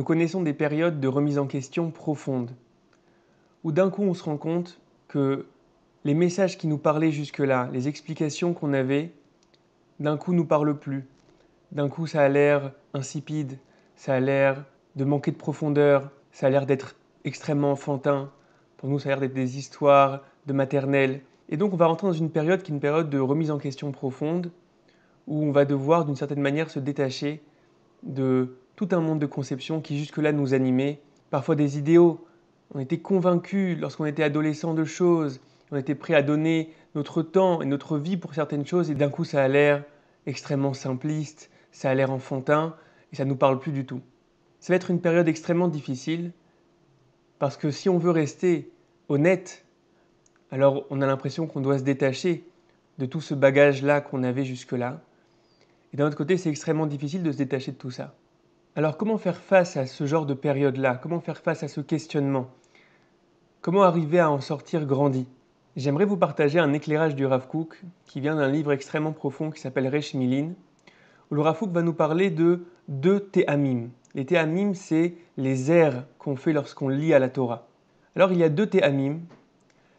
connaissons des périodes de remise en question profonde, où d'un coup on se rend compte que les messages qui nous parlaient jusque-là, les explications qu'on avait, d'un coup nous parlent plus. D'un coup ça a l'air insipide, ça a l'air de manquer de profondeur, ça a l'air d'être extrêmement enfantin. Pour nous ça a l'air d'être des histoires de maternelle. Et donc on va rentrer dans une période qui est une période de remise en question profonde, où on va devoir d'une certaine manière se détacher de tout un monde de conceptions qui jusque-là nous animait, parfois des idéaux. On était convaincus lorsqu'on était adolescent de choses, on était prêt à donner notre temps et notre vie pour certaines choses, et d'un coup ça a l'air extrêmement simpliste, ça a l'air enfantin, et ça ne nous parle plus du tout. Ça va être une période extrêmement difficile, parce que si on veut rester honnête, alors on a l'impression qu'on doit se détacher de tout ce bagage-là qu'on avait jusque-là. Et d'un autre côté, c'est extrêmement difficile de se détacher de tout ça. Alors comment faire face à ce genre de période-là? Comment faire face à ce questionnement? Comment arriver à en sortir grandi? J'aimerais vous partager un éclairage du Rav Kook qui vient d'un livre extrêmement profond qui s'appelle Resh Milin, où le Rav Kook va nous parler de deux Théamim. Les Théamim, c'est les airs qu'on fait lorsqu'on lit à la Torah. Alors il y a deux Théamim,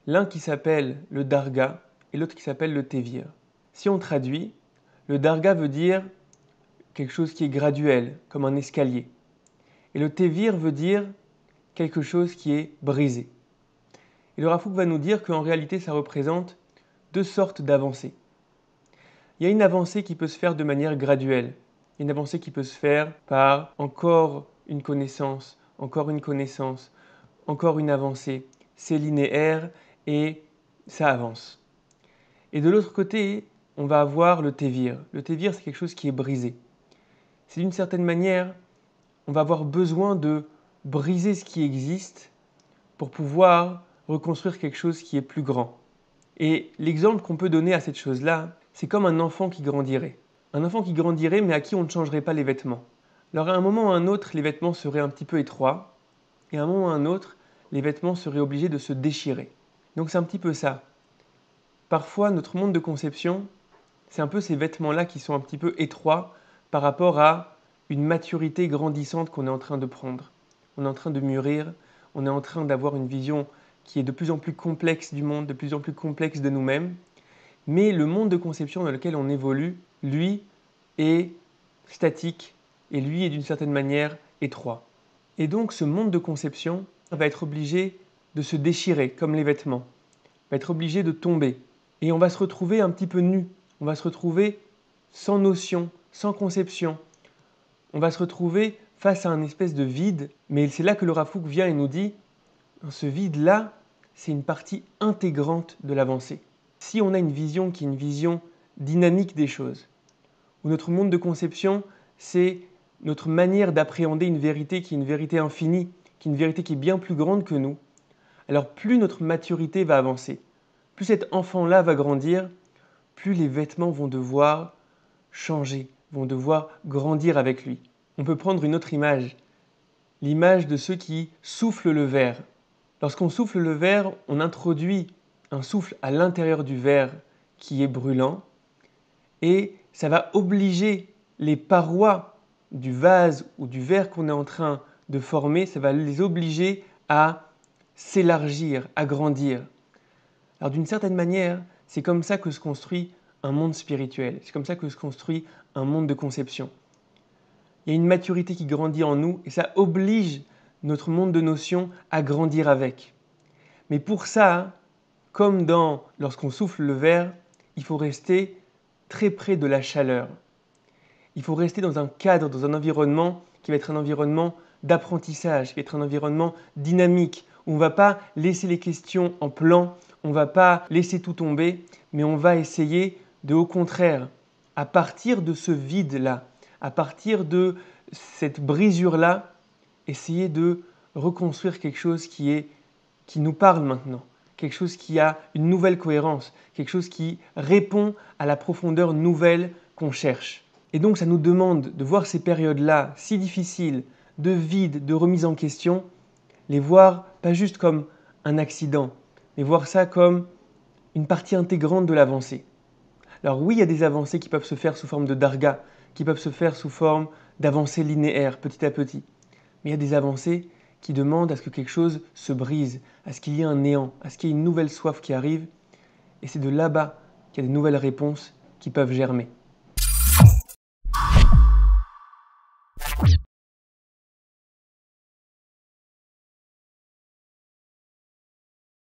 l'un qui s'appelle le Darga et l'autre qui s'appelle le Tevir. Si on traduit, le Darga veut dire quelque chose qui est graduel, comme un escalier. Et le Tevir veut dire quelque chose qui est brisé. Et le Rav Kook va nous dire qu'en réalité, ça représente deux sortes d'avancées. Il y a une avancée qui peut se faire de manière graduelle. Une avancée qui peut se faire par encore une connaissance, encore une avancée. C'est linéaire et ça avance. Et de l'autre côté, on va avoir le Tevir. Le Tevir, c'est quelque chose qui est brisé. C'est d'une certaine manière, on va avoir besoin de briser ce qui existe pour pouvoir reconstruire quelque chose qui est plus grand. Et l'exemple qu'on peut donner à cette chose-là, c'est comme un enfant qui grandirait. Un enfant qui grandirait mais à qui on ne changerait pas les vêtements. Alors à un moment ou à un autre, les vêtements seraient un petit peu étroits, et à un moment ou à un autre, les vêtements seraient obligés de se déchirer. Donc c'est un petit peu ça. Parfois, notre monde de conception, c'est un peu ces vêtements-là qui sont un petit peu étroits par rapport à une maturité grandissante qu'on est en train de prendre. On est en train de mûrir, on est en train d'avoir une vision qui est de plus en plus complexe du monde, de plus en plus complexe de nous-mêmes. Mais le monde de conception dans lequel on évolue, lui, est statique et lui est d'une certaine manière étroit. Et donc ce monde de conception va être obligé de se déchirer comme les vêtements, va être obligé de tomber. Et on va se retrouver un petit peu nu, on va se retrouver sans notion, sans conception. On va se retrouver face à un espèce de vide, mais c'est là que le Rav Kook vient et nous dit, ce vide-là, c'est une partie intégrante de l'avancée. Si on a une vision qui est une vision dynamique des choses, où notre monde de conception, c'est notre manière d'appréhender une vérité qui est une vérité infinie, qui est une vérité qui est bien plus grande que nous, alors plus notre maturité va avancer, plus cet enfant-là va grandir, plus les vêtements vont devoir changer, vont devoir grandir avec lui. On peut prendre une autre image, l'image de ceux qui soufflent le verre. Lorsqu'on souffle le verre, on introduit un souffle à l'intérieur du verre qui est brûlant et ça va obliger les parois du vase ou du verre qu'on est en train de former, ça va les obliger à s'élargir, à grandir. Alors d'une certaine manière, c'est comme ça que se construit un monde spirituel, c'est comme ça que se construit un monde de conception. Il y a une maturité qui grandit en nous et ça oblige notre monde de notions à grandir avec. Mais pour ça, comme lorsqu'on souffle le verre, il faut rester très près de la chaleur. Il faut rester dans un cadre, dans un environnement qui va être un environnement d'apprentissage, qui va être un environnement dynamique, où on ne va pas laisser les questions en plan, on ne va pas laisser tout tomber, mais on va essayer de, au contraire, à partir de ce vide-là, à partir de cette brisure-là, essayer de reconstruire quelque chose qui nous parle maintenant, quelque chose qui a une nouvelle cohérence, quelque chose qui répond à la profondeur nouvelle qu'on cherche. Et donc ça nous demande de voir ces périodes-là si difficiles, de vide, de remise en question, les voir pas juste comme un accident, mais voir ça comme une partie intégrante de l'avancée. Alors oui, il y a des avancées qui peuvent se faire sous forme de darga, qui peuvent se faire sous forme d'avancées linéaires, petit à petit. Mais Mais il y a des avancées qui demandent à ce que quelque chose se brise, à ce qu'il y ait un néant, à ce qu'il y ait une nouvelle soif qui arrive. Et c'est de là-bas qu'il y a des nouvelles réponses qui peuvent germer.